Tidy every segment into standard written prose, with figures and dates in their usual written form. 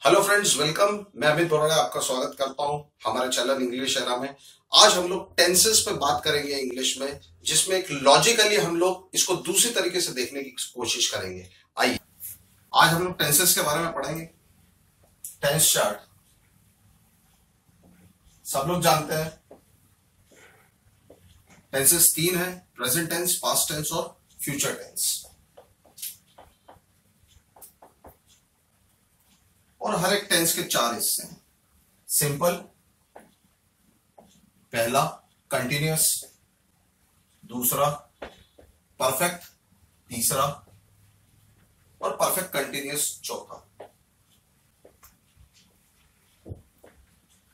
Hello friends, welcome. मैं अमित बोराड़ा आपका स्वागत करता हूं हमारे चैनल इंग्लिश एरा में। आज हम लोग टेंसेस पे बात करेंगे इंग्लिश में, जिसमें एक लॉजिकली हम लोग इसको दूसरी तरीके से देखने की कोशिश करेंगे। आइए आज हम लोग टेंसेस के बारे में पढ़ेंगे। टेंस चार्ट सब लोग जानते हैं। टेंसेस तीन है: प्रेजेंट टेंस, पास्ट टेंस और फ्यूचर टेंस। और हर एक टेंस के चार हिस्से हैं: सिंपल, पहला कंटिन्यूअस, दूसरा परफेक्ट, तीसरा और परफेक्ट कंटिन्यूअस चौथा।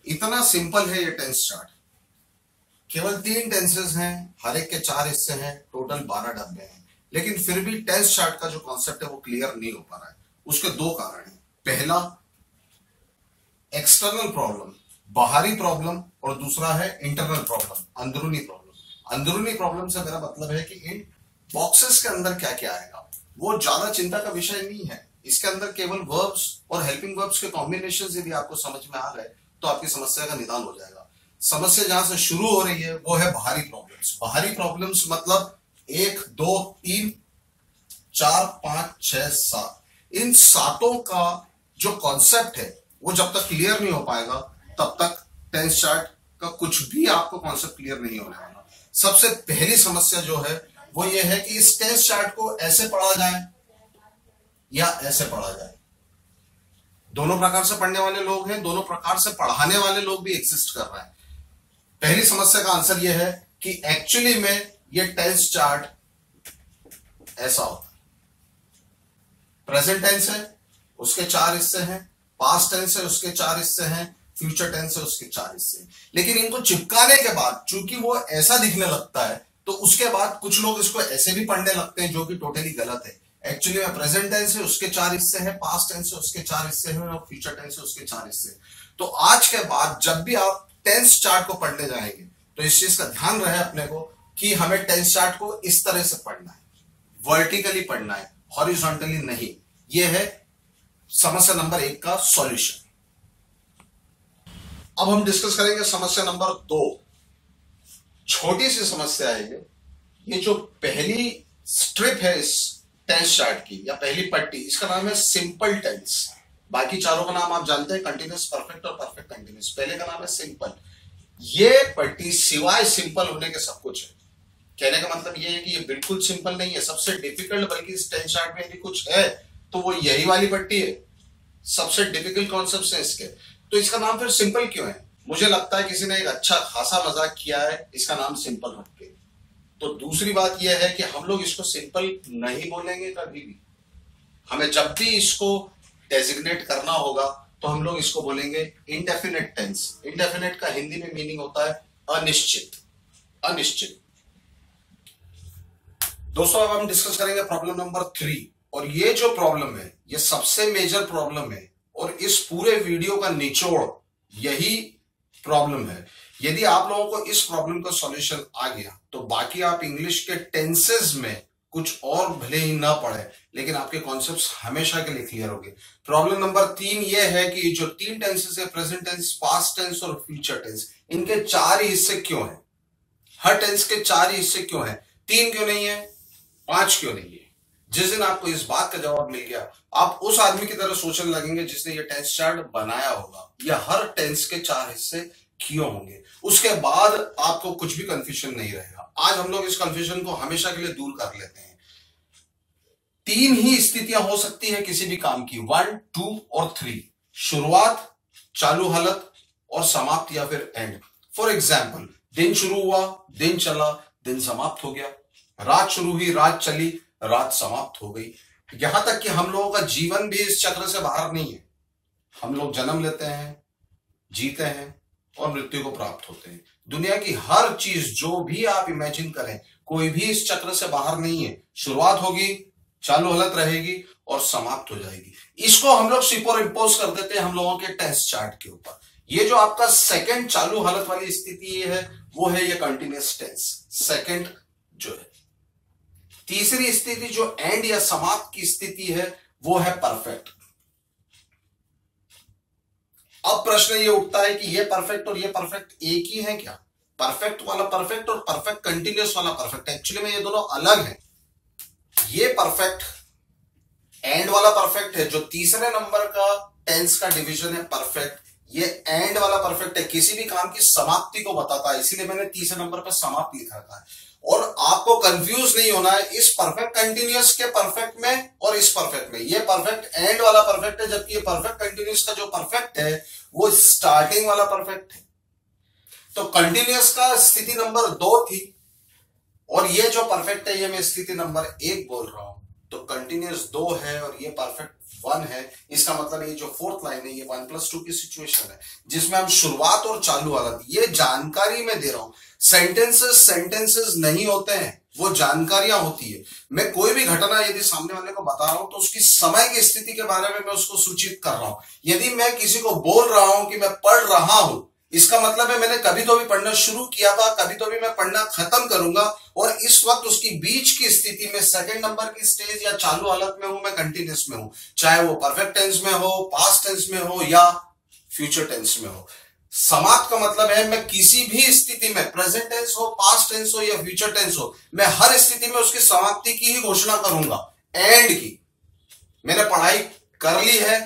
इतना सिंपल है ये टेंस चार्ट। केवल तीन टेंसेस हैं, हर एक के चार हिस्से हैं, टोटल 12 डब्बे हैं। लेकिन फिर भी टेंस चार्ट का जो कॉन्सेप्ट है वो क्लियर नहीं हो पा रहा है। उसके दो कारण हैं: पहला एक्सटर्नल प्रॉब्लम, बाहरी प्रॉब्लम, और दूसरा है इंटरनल प्रॉब्लम, अंदरूनी प्रॉब्लम। अंदरूनी प्रॉब्लम से मेरा मतलब है कि इन बॉक्सेस के अंदर क्या क्या आएगा वो ज्यादा चिंता का विषय नहीं है। इसके अंदर केवल वर्ब्स और हेल्पिंग वर्ब्स के कॉम्बिनेशन यदि आपको समझ में आ रहे तो आपकी समस्या का निदान हो जाएगा। समस्या जहां से शुरू हो रही है वो है बाहरी प्रॉब्लम्स। बाहरी प्रॉब्लम्स मतलब 1, 2, 3, 4, 5, 6, 7, इन सातों का जो कॉन्सेप्ट है वो जब तक क्लियर नहीं हो पाएगा तब तक टेंस चार्ट का कुछ भी आपको कॉन्सेप्ट क्लियर नहीं होने वाला। सबसे पहली समस्या जो है वो ये है कि इस टेंस चार्ट को ऐसे पढ़ा जाए या ऐसे पढ़ा जाए। दोनों प्रकार से पढ़ने वाले लोग हैं, दोनों प्रकार से पढ़ाने वाले लोग भी एग्जिस्ट कर रहे हैं। पहली समस्या का आंसर यह है कि एक्चुअली में ये टेंस चार्ट ऐसा होता है। प्रेजेंट टेंस है, उसके चार हिस्से हैं, पास्ट टेंस है, उसके चार हिस्से हैं, फ्यूचर टेंस है, उसके चार हिस्से हैं। लेकिन इनको चिपकाने के बाद चूंकि वो ऐसा दिखने लगता है तो उसके बाद कुछ लोग इसको ऐसे भी पढ़ने लगते हैं, जो कि टोटली गलत है। एक्चुअली में प्रेजेंट टेंस है, उसके चार हिस्से हैं, पास्ट टेंस है, उसके चार हिस्से हैं, और फ्यूचर टेंस है, उसके चार हिस्से हैं। तो आज के बाद जब भी आप टेंस चार्ट को पढ़ने जाएंगे तो इस चीज का ध्यान रहे अपने को कि हमें टेंस चार्ट को इस तरह से पढ़ना है, वर्टिकली पढ़ना है, हॉरिजॉन्टली नहीं। यह है समस्या नंबर 1 का सॉल्यूशन। अब हम डिस्कस करेंगे समस्या नंबर 2। छोटी सी समस्या है ये जो पहली स्ट्रिप है इस टेंस चार्ट की, या पहली पट्टी, इसका नाम है सिंपल टेंस। बाकी चारों का नाम आप जानते हैं: कंटिन्यूअस, परफेक्ट और परफेक्ट कंटिन्यूअस। पहले का नाम है सिंपल। ये पट्टी सिवाय सिंपल होने के सब कुछ है। कहने का मतलब ये है कि ये बिल्कुल सिंपल नहीं है, सबसे डिफिकल्ट, बल्कि इस टेंस चार्ट में यदि कुछ है तो वो यही वाली पट्टी है। सबसे डिफिकल्ट कॉन्सेप्ट्स हैं इसके। तो इसका नाम फिर सिंपल क्यों है? मुझे लगता है किसी ने एक अच्छा खासा मजाक किया है इसका नाम सिंपल रख के। तो दूसरी बात यह है कि हम लोग इसको सिंपल नहीं बोलेंगे कभी भी। हमें जब भी इसको डेजिग्नेट करना होगा तो हम लोग इसको बोलेंगे इंडेफिनेट टेंस। इंडेफिनेट का हिंदी में मीनिंग होता है अनिश्चित। अनिश्चित। दोस्तों, अब हम डिस्कस करेंगे प्रॉब्लम नंबर 3। और ये जो प्रॉब्लम है ये सबसे मेजर प्रॉब्लम है, और इस पूरे वीडियो का निचोड़ यही प्रॉब्लम है। यदि आप लोगों को इस प्रॉब्लम का सॉल्यूशन आ गया तो बाकी आप इंग्लिश के टेंसेस में कुछ और भले ही ना पढ़े, लेकिन आपके कॉन्सेप्ट्स हमेशा के लिए क्लियर होंगे। प्रॉब्लम नंबर 3 ये है कि जो तीन टेंसेस है, प्रेजेंट टेंस, पास्ट टेंस और फ्यूचर टेंस, इनके चार ही हिस्से क्यों है? हर टेंस के चार ही हिस्से क्यों है? 3 क्यों नहीं है? 5 क्यों नहीं है? जिस दिन आपको इस बात का जवाब मिल गया, आप उस आदमी की तरह सोचने लगेंगे जिसने ये टेंस चार्ट बनाया होगा, या हर टेंस के चार हिस्से क्यों होंगे। उसके बाद आपको कुछ भी कंफ्यूजन नहीं रहेगा। आज हम लोग इस कंफ्यूजन को हमेशा के लिए दूर कर लेते हैं। 3 ही स्थितियां हो सकती है किसी भी काम की: 1, 2 और 3। शुरुआत, चालू हालत और समाप्त या फिर एंड। फॉर एग्जाम्पल, दिन शुरू हुआ, दिन चला, दिन समाप्त हो गया। रात शुरू हुई, रात चली, रात समाप्त हो गई। यहां तक कि हम लोगों का जीवन भी इस चक्र से बाहर नहीं है। हम लोग जन्म लेते हैं, जीते हैं और मृत्यु को प्राप्त होते हैं। दुनिया की हर चीज जो भी आप इमेजिन करें, कोई भी इस चक्र से बाहर नहीं है। शुरुआत होगी, चालू हालत रहेगी और समाप्त हो जाएगी। इसको हम लोग सुपर इंपोज कर देते हैं हम लोगों के टेंस चार्ट के ऊपर। ये जो आपका सेकंड चालू हालत वाली स्थिति है वो है ये कंटिन्यूअस टेंस, सेकंड जो है। तीसरी स्थिति जो एंड या समाप्त की स्थिति है वो है परफेक्ट। अब प्रश्न ये उठता है कि ये परफेक्ट और ये परफेक्ट एक ही है क्या? परफेक्ट वाला परफेक्ट और परफेक्ट कंटिन्यूअस वाला परफेक्ट, एक्चुअली में ये दोनों अलग हैं। ये परफेक्ट एंड वाला परफेक्ट है जो तीसरे नंबर का टेंस का डिवीजन है परफेक्ट, ये एंड वाला परफेक्ट है, किसी भी काम की समाप्ति को बताता है, इसीलिए मैंने तीसरे नंबर पर समाप्त लिखा था। और आपको कंफ्यूज नहीं होना है इस परफेक्ट कंटिन्यूअस के परफेक्ट में और इस परफेक्ट में। ये परफेक्ट एंड वाला परफेक्ट है, जबकि ये परफेक्ट कंटिन्यूअस का जो परफेक्ट है वो स्टार्टिंग वाला परफेक्ट है। तो कंटिन्यूअस का स्थिति नंबर 2 थी और ये जो परफेक्ट है ये मैं स्थिति नंबर 1 बोल रहा हूं। तो कंटिन्यूअस 2 है और ये परफेक्ट 1 है। इसका मतलब ये जो फोर्थ लाइन है ये 1+2 की सिचुएशन है जिसमें हम शुरुआत और चालू हालत, ये जानकारी मैं दे रहा हूं। सेंटेंसेस नहीं होते हैं, वो जानकारियां होती है। मैं कोई भी घटना यदि सामने वाले को बता रहा हूं तो उसकी समय की स्थिति के बारे में मैं उसको सूचित कर रहा हूं। यदि मैं किसी को बोल रहा हूं कि मैं पढ़ रहा हूं, इसका मतलब है मैंने कभी तो भी पढ़ना शुरू किया था, कभी तो भी मैं पढ़ना खत्म करूंगा, और इस वक्त उसकी बीच की स्थिति में सेकंड नंबर की स्टेज या चालू हालत में हूं, मैं कंटिन्यूअस में हूं, चाहे वो परफेक्ट टेंस में हो, पास्ट टेंस में हो या फ्यूचर टेंस में हो। समाप्त का मतलब है मैं किसी भी स्थिति में, प्रेजेंट टेंस हो, पास्ट टेंस हो या फ्यूचर टेंस हो, मैं हर स्थिति में उसकी समाप्ति की ही घोषणा करूंगा, एंड की। मैंने पढ़ाई कर ली है,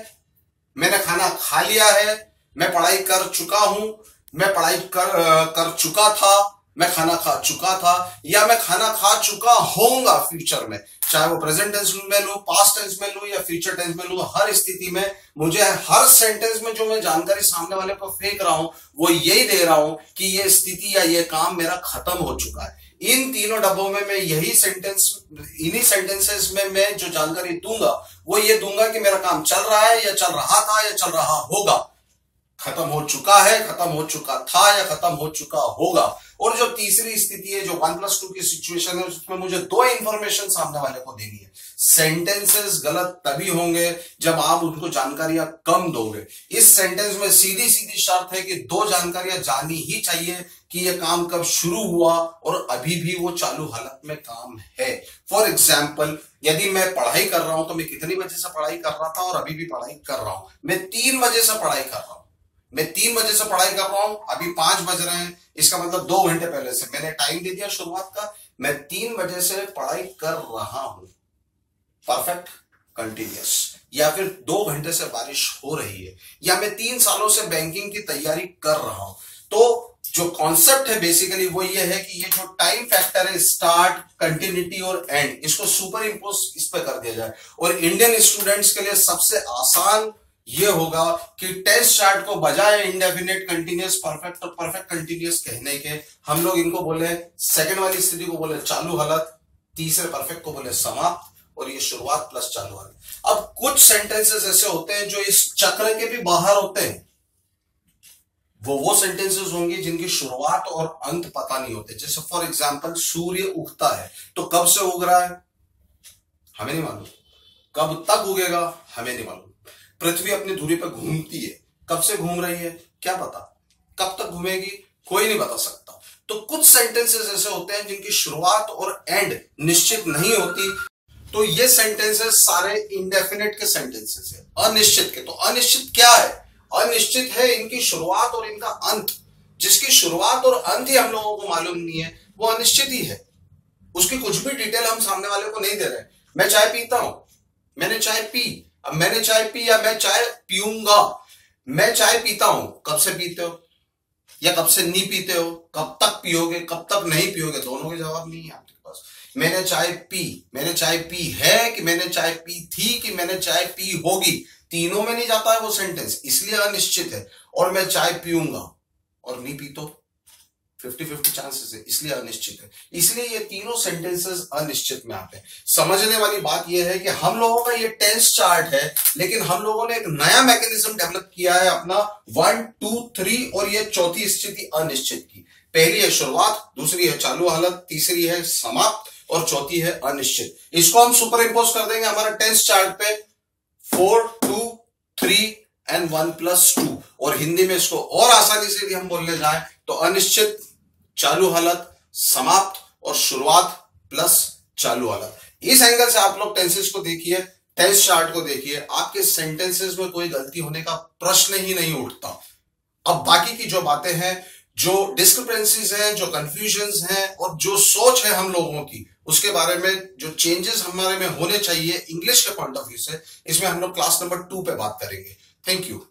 मैंने खाना खा लिया है, मैं पढ़ाई कर चुका हूं, मैं पढ़ाई कर चुका था, मैं खाना खा चुका था, या मैं खाना खा चुका होऊंगा फ्यूचर में, चाहे वो प्रेजेंट टेंस में लूं, पास्ट टेंस में लूं या फ्यूचर टेंस में लूं, हर स्थिति में मुझे हर सेंटेंस में जो मैं जानकारी सामने वाले को फेंक रहा हूं वो यही दे रहा हूं कि ये स्थिति या ये काम मेरा खत्म हो चुका है। इन तीनों डब्बों में मैं यही सेंटेंस, इन्हीं सेंटेंसेस में मैं जो जानकारी दूंगा वो ये दूंगा कि मेरा काम चल रहा है या चल रहा था या चल रहा होगा, खत्म हो चुका है, खत्म हो चुका था या खत्म हो चुका होगा। और जो तीसरी स्थिति है जो 1+2 की सिचुएशन है उसमें मुझे 2 इंफॉर्मेशन सामने वाले को देनी है। सेंटेंसेस गलत तभी होंगे जब आप उनको जानकारियां कम दोगे। इस सेंटेंस में सीधी सीधी शर्त है कि 2 जानकारियां जानी ही चाहिए कि यह काम कब शुरू हुआ और अभी भी वो चालू हालत में काम है। फॉर एग्जाम्पल, यदि मैं पढ़ाई कर रहा हूं तो मैं कितनी बजे से पढ़ाई कर रहा था और अभी भी पढ़ाई कर रहा हूं। मैं 3 बजे से पढ़ाई कर रहा हूं, मैं 3 बजे से पढ़ाई कर रहा हूं, अभी 5 बज रहे हैं, इसका मतलब 2 घंटे पहले से मैंने टाइम दे दिया शुरुआत का। मैं 3 बजे से पढ़ाई कर रहा हूं, परफेक्ट कंटिन्यूअस। या फिर 2 घंटे से बारिश हो रही है, या मैं 3 सालों से बैंकिंग की तैयारी कर रहा हूं। तो जो कॉन्सेप्ट है बेसिकली वो ये है कि ये जो टाइम फैक्टर है, स्टार्ट, कंटिन्यूटी और एंड, इसको सुपर इंपोज इस पे कर दिया जाए। और इंडियन स्टूडेंट्स के लिए सबसे आसान ये होगा कि टेंस चार्ट को बजाय इंडेफिनेट, कंटिन्यूअस, परफेक्ट और परफेक्ट कंटिन्यूअस कहने के हम लोग इनको बोले, सेकंड वाली स्थिति को बोले चालू हालत, तीसरे परफेक्ट को बोले समाप्त, और ये शुरुआत प्लस चालू हालत। अब कुछ सेंटेंसेस ऐसे होते हैं जो इस चक्र के भी बाहर होते हैं। वो सेंटेंसेस होंगे जिनकी शुरुआत और अंत पता नहीं होते। जैसे फॉर एग्जांपल, सूर्य उगता है तो कब से उग रहा है हमें नहीं मालूम, कब तक उगेगा हमें नहीं मालूम। पृथ्वी अपनी धुरी पर घूमती है, कब से घूम रही है क्या पता, कब तक घूमेगी कोई नहीं बता सकता। तो कुछ सेंटेंसेस ऐसे होते हैं जिनकी शुरुआत और एंड निश्चित नहीं होती। तो ये सेंटेंसेस सारे इंडेफिनेट के सेंटेंसेस है, अनिश्चित के। तो अनिश्चित क्या है? अनिश्चित है इनकी शुरुआत और इनका अंत। जिसकी शुरुआत और अंत ही हम लोगों को मालूम नहीं है वो अनिश्चित ही है। उसकी कुछ भी डिटेल हम सामने वाले को नहीं दे रहे। मैं चाय पीता हूं, मैंने चाय पी, अब मैंने चाय पी या मैं चाय पीऊंगा। मैं चाय पीता हूं, कब से पीते हो या कब से नहीं पीते हो, कब तक पियोगे, कब तक नहीं पियोगे, दोनों के जवाब नहीं है आपके पास। मैंने चाय पी है कि मैंने चाय पी थी कि मैंने चाय पी होगी, तीनों में नहीं जाता है वो सेंटेंस, इसलिए अनिश्चित है। और मैं चाय पीऊंगा और नहीं पी तो 50-50 चांसेस है, इसलिए अनिश्चित है। इसलिए ये तीनों सेंटेंसेस अनिश्चित में आते हैं। समझने वाली बात यह है कि हम लोगों का ये टेंस चार्ट है, लेकिन हम लोगों ने एक नया मैकेनिज्म डेवलप किया है अपना 1, 2, 3 और ये चौथी स्थिति अनिश्चित की। पहली है शुरुआत, दूसरी है चालू हालत, तीसरी है समाप्त और चौथी है अनिश्चित। इसको हम सुपर इंपोज कर देंगे हमारा टेंस चार्ट पे 4, 2, 3 एंड 1+2। और हिंदी में इसको और आसानी से यदि हम बोलने जाए तो अनिश्चित, चालू हालत, समाप्त और शुरुआत प्लस चालू हालत। इस एंगल से आप लोग टेंसेस को देखिए, टेंस चार्ट को देखिए, आपके सेंटेंसेस में कोई गलती होने का प्रश्न ही नहीं उठता। अब बाकी की जो बातें हैं, जो डिस्क्रिपेंसीज हैं, जो कंफ्यूजन्स हैं और जो सोच है हम लोगों की, उसके बारे में जो चेंजेस हमारे में होने चाहिए इंग्लिश के पॉइंट ऑफ व्यू से, इसमें हम लोग क्लास नंबर 2 पे बात करेंगे। Thank you.